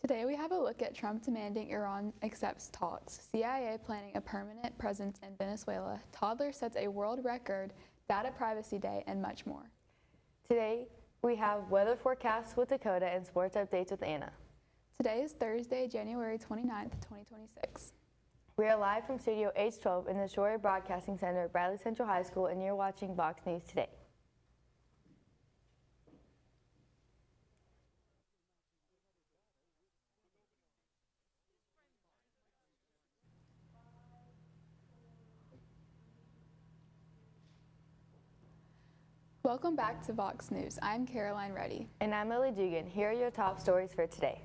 Today we have a look at Trump demanding Iran accepts talks, CIA planning a permanent presence in Venezuela, toddler sets a world record, data privacy day, and much more. Today we have weather forecasts with Dakota and sports updates with Anna. Today is Thursday, January 29th, 2026. We are live from Studio H12 in the Shroyer Broadcasting Center at Bradley Central High School, and you're watching VOX News Today. Welcome back to VOX News. I'm Caroline Reddy. And I'm Lily Dugan. Here are your top stories for today.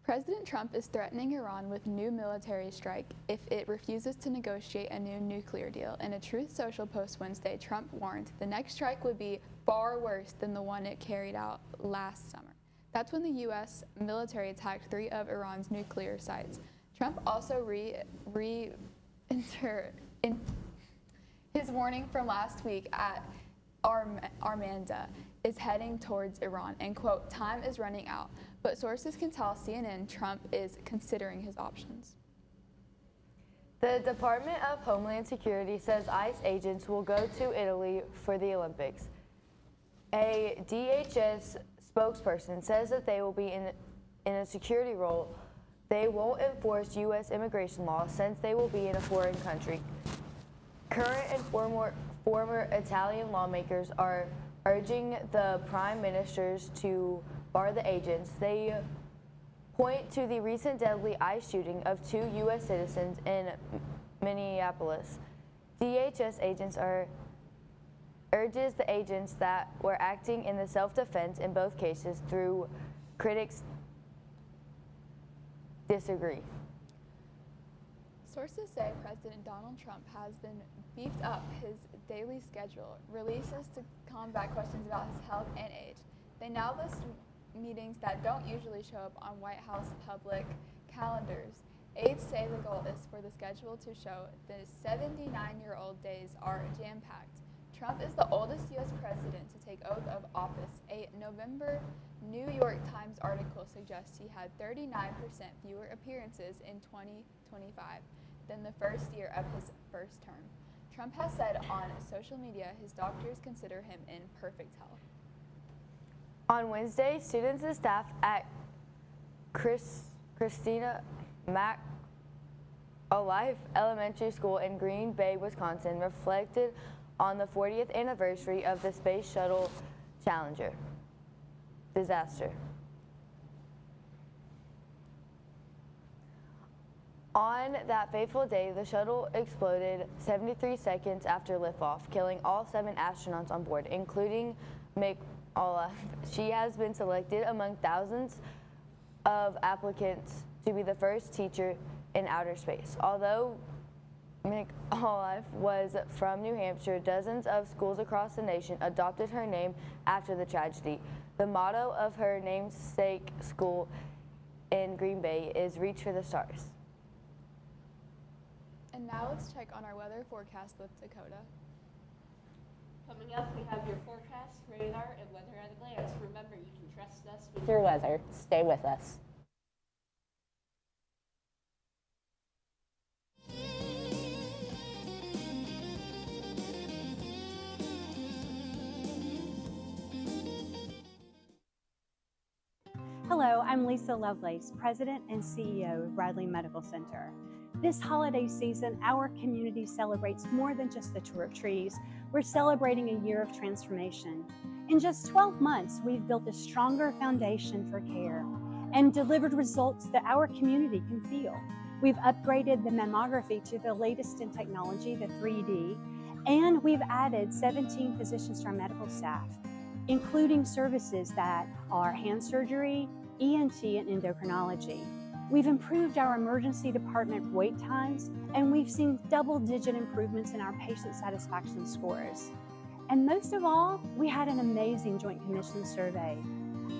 President Trump is threatening Iran with new military strike if it refuses to negotiate a new nuclear deal. In a Truth Social post Wednesday, Trump warned the next strike would be far worse than the one it carried out last summer. That's when the U.S. military attacked 3 of Iran's nuclear sites. Trump also his warning from last week at Armanda is heading towards Iran, and quote, time is running out. But sources can tell CNN Trump is considering his options. The Department of Homeland Security says ICE agents will go to Italy for the Olympics. A DHS spokesperson says that they will be in a security role. They won't enforce U.S. immigration laws since they will be in a foreign country. Current and former Italian lawmakers are urging the prime ministers to bar the agents. They point to the recent deadly ICE shooting of 2 U.S. citizens in Minneapolis. DHS agents urges the agents that were acting in the self-defense in both cases through critics disagree. Sources say President Donald Trump has been beefed up his daily schedule, releases to combat questions about his health and age. They now list meetings that don't usually show up on White House public calendars. Aides say the goal is for the schedule to show the 79-year-old days are jam-packed. Trump is the oldest U.S. president to take oath of office. A November New York Times article suggests he had 39% fewer appearances in 2025 than the first year of his first term. Trump has said on social media his doctors consider him in perfect health. On Wednesday, students and staff at Christina Mac Alive Elementary School in Green Bay, Wisconsin, reflected on the 40th anniversary of the Space Shuttle Challenger disaster. On that fateful day, the shuttle exploded 73 seconds after liftoff, killing all 7 astronauts on board, including McAuliffe. She has been selected among thousands of applicants to be the first teacher in outer space. Although McAuliffe was from New Hampshire, dozens of schools across the nation adopted her name after the tragedy. The motto of her namesake school in Green Bay is Reach for the Stars. And now let's check on our weather forecast with Dakota. Coming up, we have your forecast, radar, and weather at a glance. Remember, you can trust us with your weather. Stay with us. Hello, I'm Lisa Lovelace, President and CEO of Bradley Medical Center. This holiday season, our community celebrates more than just the tour of trees. We're celebrating a year of transformation. In just 12 months, we've built a stronger foundation for care and delivered results that our community can feel. We've upgraded the mammography to the latest in technology, the 3D, and we've added 17 physicians to our medical staff, including services that are hand surgery, ENT, and endocrinology. We've improved our emergency department wait times, and we've seen double-digit improvements in our patient satisfaction scores. And most of all, we had an amazing Joint Commission survey.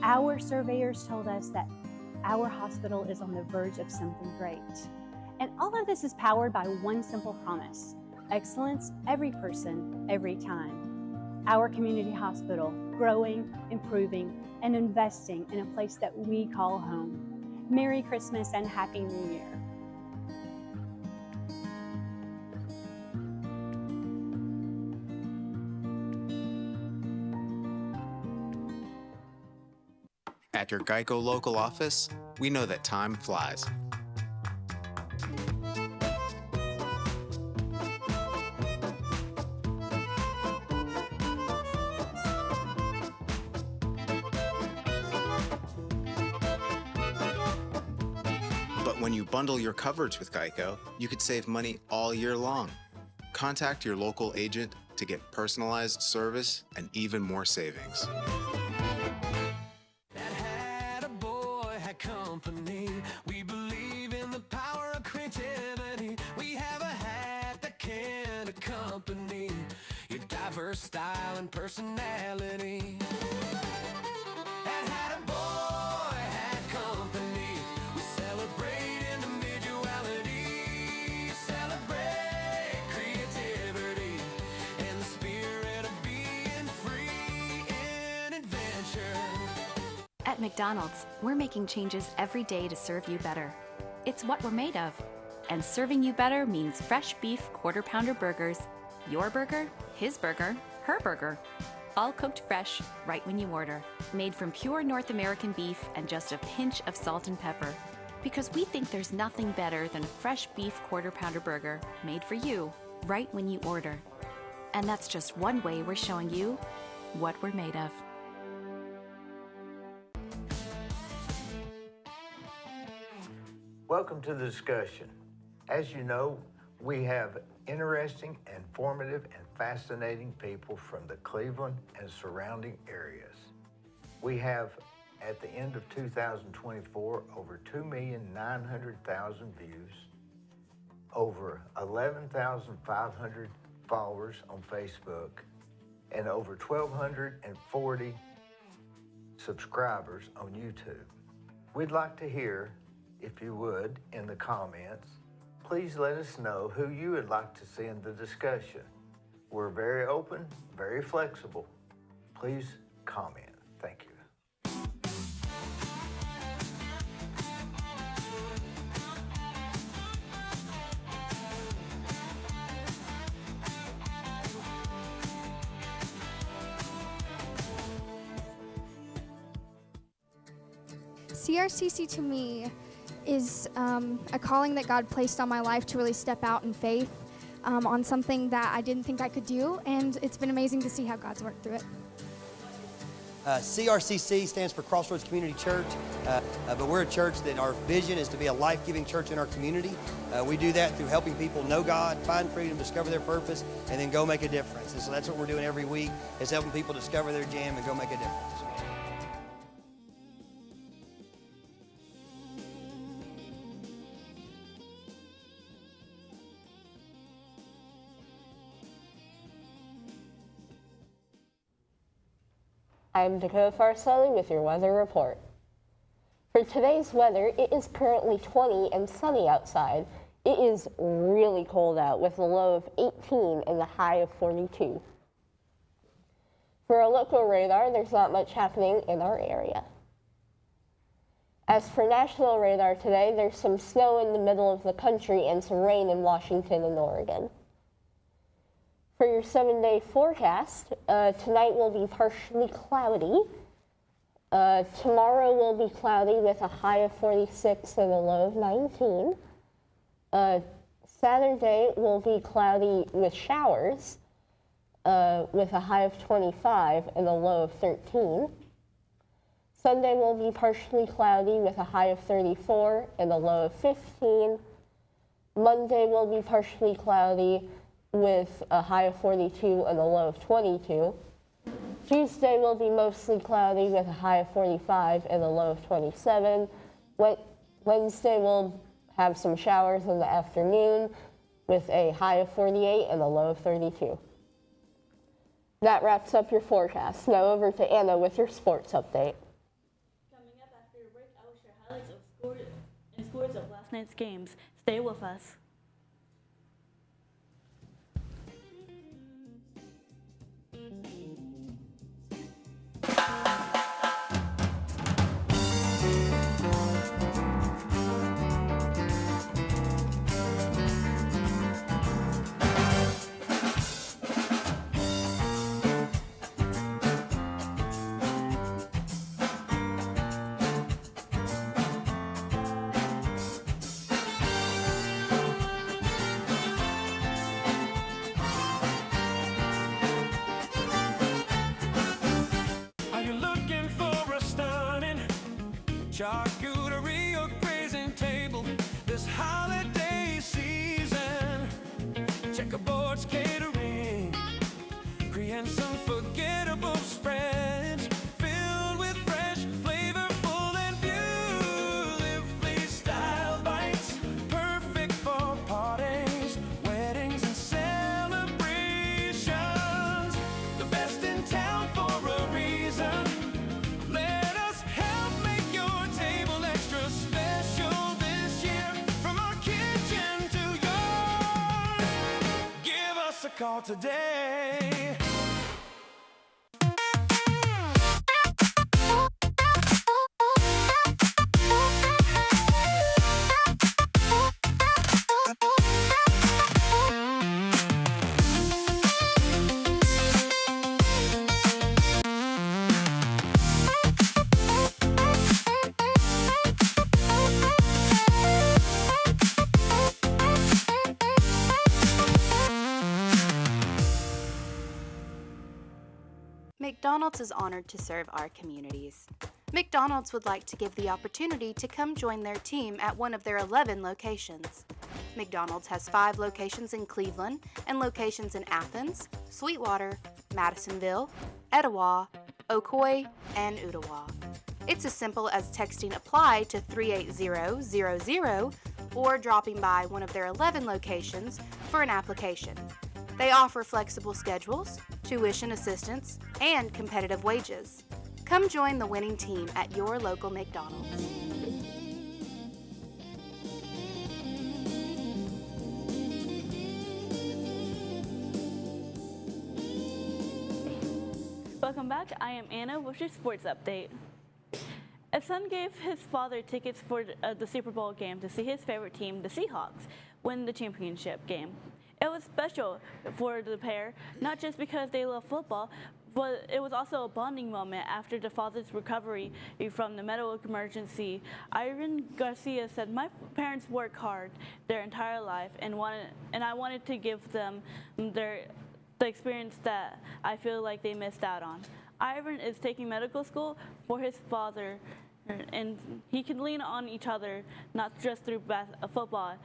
Our surveyors told us that our hospital is on the verge of something great. And all of this is powered by one simple promise: excellence, every person, every time. Our community hospital, growing, improving, and investing in a place that we call home. Merry Christmas and Happy New Year. At your Geico local office, we know that time flies. But when you bundle your coverage with Geico, you could save money all year long. Contact your local agent to get personalized service and even more savings. Company. We believe in the power of creativity. We have a hat that can accompany your diverse style and personality. At Hat a Boy Hat Company, we celebrate individuality, celebrate creativity, and the spirit of being free in adventure. At McDonald's, we're making changes every day to serve you better. It's what we're made of. And serving you better means fresh beef quarter pounder burgers. Your burger, his burger, her burger. All cooked fresh, right when you order. Made from pure North American beef and just a pinch of salt and pepper. Because we think there's nothing better than a fresh beef quarter pounder burger made for you, right when you order. And that's just one way we're showing you what we're made of. Welcome to the discussion. As you know, we have interesting, informative, and fascinating people from the Cleveland and surrounding areas. We have, at the end of 2024, over 2,900,000 views, over 11,500 followers on Facebook, and over 1,240 subscribers on YouTube. We'd like to hear, if you would, in the comments, please let us know who you would like to see in the discussion. We're very open, very flexible. Please comment. Thank you. CRCC to me is a calling that God placed on my life to really step out in faith on something that I didn't think I could do, and it's been amazing to see how God's worked through it. CRCC stands for Crossroads Community Church, but we're a church that our vision is to be a life-giving church in our community. We do that through helping people know God, find freedom, discover their purpose, and then go make a difference. And so that's what we're doing every week, is helping people discover their jam and go make a difference. I'm Dakota Farselli with your weather report. For today's weather, it is currently 20 and sunny outside. It is really cold out with a low of 18 and a high of 42. For a local radar, there's not much happening in our area. As for national radar today, there's some snow in the middle of the country and some rain in Washington and Oregon. For your 7-day forecast, tonight will be partially cloudy. Tomorrow will be cloudy with a high of 46 and a low of 19. Saturday will be cloudy with showers with a high of 25 and a low of 13. Sunday will be partially cloudy with a high of 34 and a low of 15. Monday will be partially cloudy with a high of 42 and a low of 22. Tuesday will be mostly cloudy with a high of 45 and a low of 27. Wednesday will have some showers in the afternoon with a high of 48 and a low of 32. That wraps up your forecast. Now over to Anna with your sports update. Coming up after your break, I will share highlights of scores of last night's games. Stay with us. charcuterie or grazing table this holiday season. Checkerboards catering, create some forgettable spreads filled with fresh, flavorful, and beautifully styled bites. Perfect for parties, weddings, and celebrations. The best in town for a reason. Let us help make your table extra special this year. From our kitchen to yours, give us a call today. McDonald's is honored to serve our communities. McDonald's would like to give the opportunity to come join their team at one of their 11 locations. McDonald's has 5 locations in Cleveland and locations in Athens, Sweetwater, Madisonville, Etowah, Ocoee, and Ottawa. It's as simple as texting APPLY to 38000 or dropping by one of their 11 locations for an application. They offer flexible schedules, tuition assistance, and competitive wages. Come join the winning team at your local McDonald's. Welcome back. I am Anna with your sports update. A son gave his father tickets for the Super Bowl game to see his favorite team, the Seahawks, win the championship game. It was special for the pair, not just because they love football, but it was also a bonding moment after the father's recovery from the medical emergency. Ivan Garcia said, "My parents work hard their entire life, and I wanted to give them the experience that I feel like they missed out on." Ivan is taking medical school for his father, and he can lean on each other, not just through football,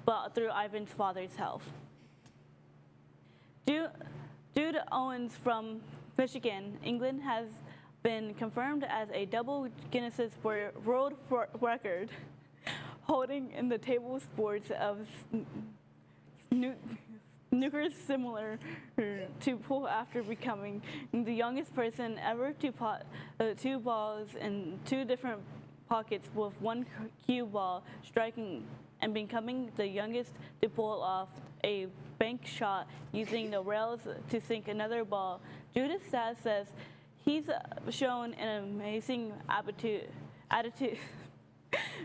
but through Ivan's father's health. Jude Owens from Michigan, England, has been confirmed as a double Guinness World Record, holding in the table sports of snooker similar to pool after becoming the youngest person ever to pot 2 balls in 2 different pockets with 1 cue ball striking, and becoming the youngest to pull off a bank shot using the rails to sink another ball. Judas Sass says he's shown an amazing attitude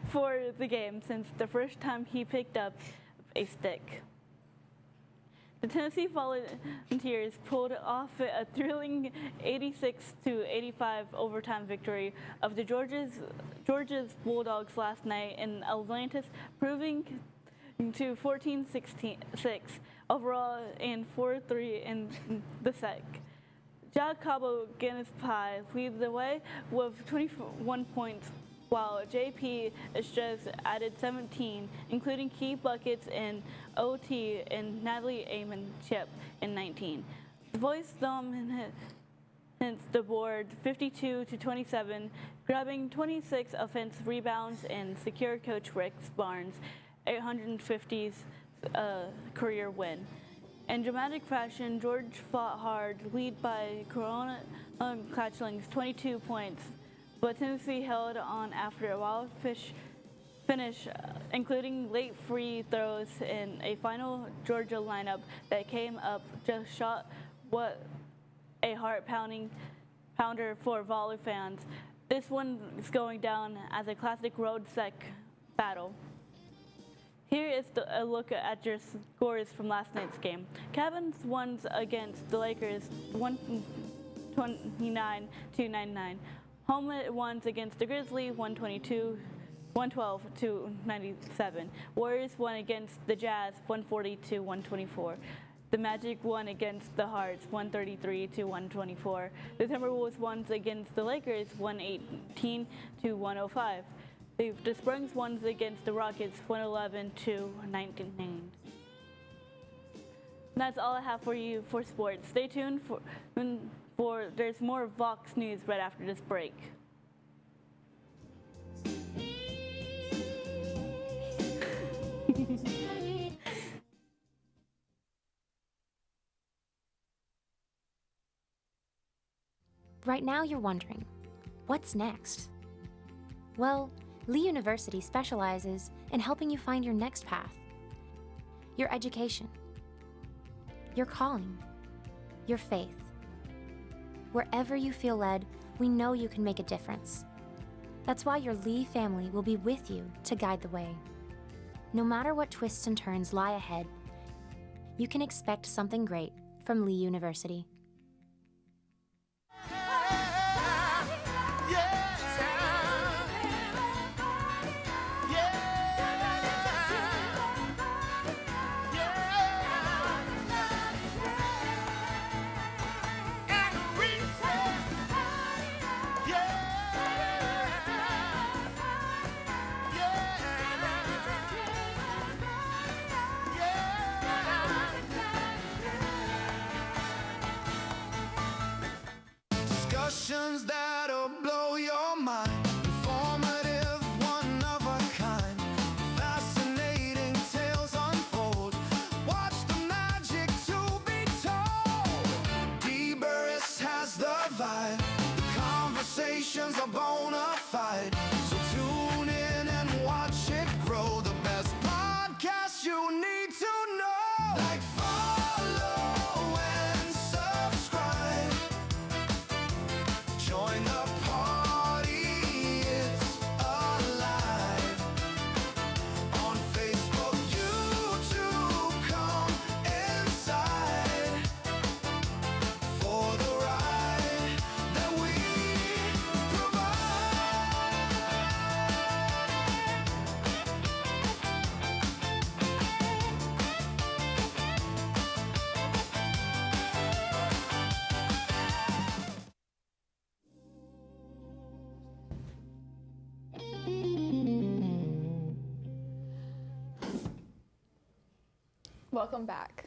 for the game since the first time he picked up a stick. The Tennessee Volunteers pulled off a thrilling 86-85 overtime victory of the Georgia's Bulldogs last night in Atlantis, proving to 14-6 overall and 4-3 in the SEC. Jack Cabo Guinness Pie lead the way with 21 points, while JP Estrez added 17, including key buckets in OT and Natalie Amon chip in 19. The Voice dominates the board 52-27, grabbing 26 offensive rebounds and secured Coach Rick Barnes' 850th career win. In dramatic fashion, George fought hard, lead by Corona Catchling's 22 points, but Tennessee held on after a wild finish, including late free throws in a final Georgia lineup that came up just shot what a heart-pounder for Volley fans. This one is going down as a classic road sec battle. Here is a look at your scores from last night's game. Cavs won against the Lakers 129-99. Homeland won against the Grizzlies 112-97. Warriors won against the Jazz 140-124. The Magic won against the Hearts 133 to 124. The Timberwolves won against the Lakers 118 to 105. The Springs won against the Rockets 111 to 99. That's all I have for you for sports. Stay tuned for there's more Vox News right after this break. Right now you're wondering, what's next? Well, Lee University specializes in helping you find your next path, your education, your calling, your faith. Wherever you feel led, we know you can make a difference. That's why your Lee family will be with you to guide the way. No matter what twists and turns lie ahead, you can expect something great from Lee University. Discussions that'll blow your mind. Informative, one of a kind. Fascinating tales unfold. Watch the magic to be told. D-Burris has the vibe. The conversations are bona fide. So tune in and watch it grow. The best podcast you need to know. Like, follow and subscribe. Join the party, it's alive. On Facebook, YouTube, come inside for the ride that we provide. Welcome back.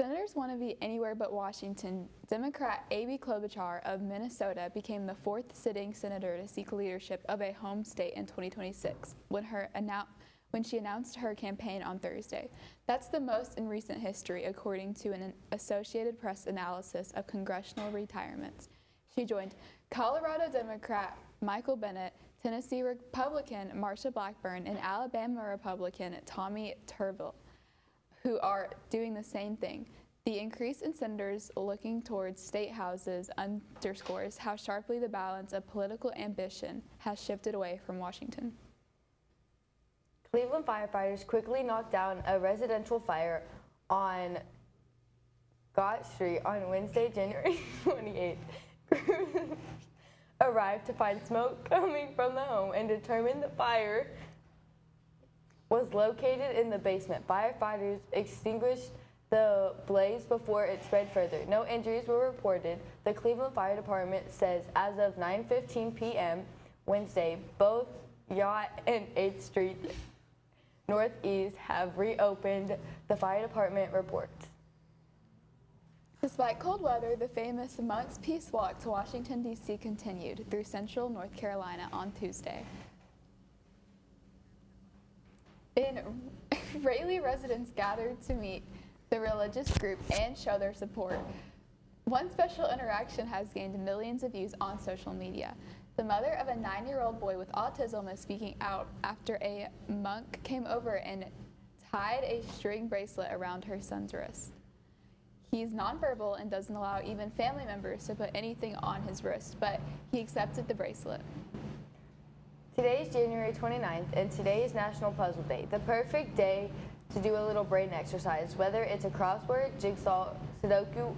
Senators want to be anywhere but Washington. Democrat Amy Klobuchar of Minnesota became the fourth sitting senator to seek leadership of a home state in 2026 when she announced her campaign on Thursday. That's the most in recent history, according to an Associated Press analysis of congressional retirements. She joined Colorado Democrat Michael Bennet, Tennessee Republican Marsha Blackburn, and Alabama Republican Tommy Turville, who are doing the same thing. The increase in senators looking towards state houses underscores how sharply the balance of political ambition has shifted away from Washington. Cleveland firefighters quickly knocked down a residential fire on Gott Street on Wednesday, January 28th. Crews arrived to find smoke coming from the home and determined the fire was located in the basement. Firefighters extinguished the blaze before it spread further. No injuries were reported. The Cleveland Fire Department says as of 9:15 p.m. Wednesday, both Yacht and 8th Street Northeast have reopened, the fire department reports. Despite cold weather, the famous Monk's Peace Walk to Washington, D.C. continued through central North Carolina on Tuesday. In Raleigh, residents gathered to meet the religious group and show their support. One special interaction has gained millions of views on social media. The mother of a 9-year-old boy with autism is speaking out after a monk came over and tied a string bracelet around her son's wrist. He's nonverbal and doesn't allow even family members to put anything on his wrist, but he accepted the bracelet. Today is January 29th, and today is National Puzzle Day, the perfect day to do a little brain exercise, whether it's a crossword, jigsaw, Sudoku,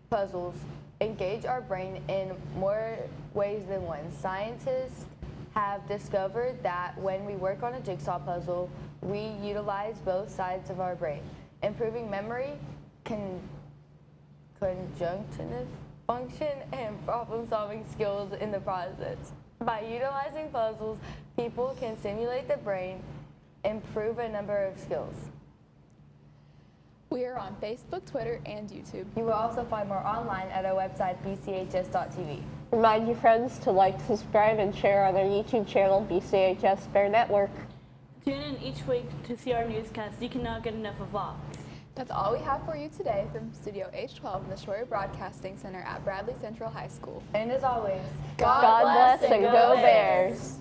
puzzles. Engage our brain in more ways than one. Scientists have discovered that when we work on a jigsaw puzzle, we utilize both sides of our brain. improving memory, conjunctive function, and problem-solving skills in the process. By utilizing puzzles, people can stimulate the brain, improve a number of skills. We are on Facebook, Twitter, and YouTube. You will also find more online at our website, bchs.tv. Remind your friends to like, subscribe, and share on our YouTube channel, BCHS Bear Network. Tune in each week to see our newscasts. You cannot get enough of Vox. That's all we have for you today from Studio H12 in the Shroyer Broadcasting Center at Bradley Central High School. And as always, God bless and go Bears.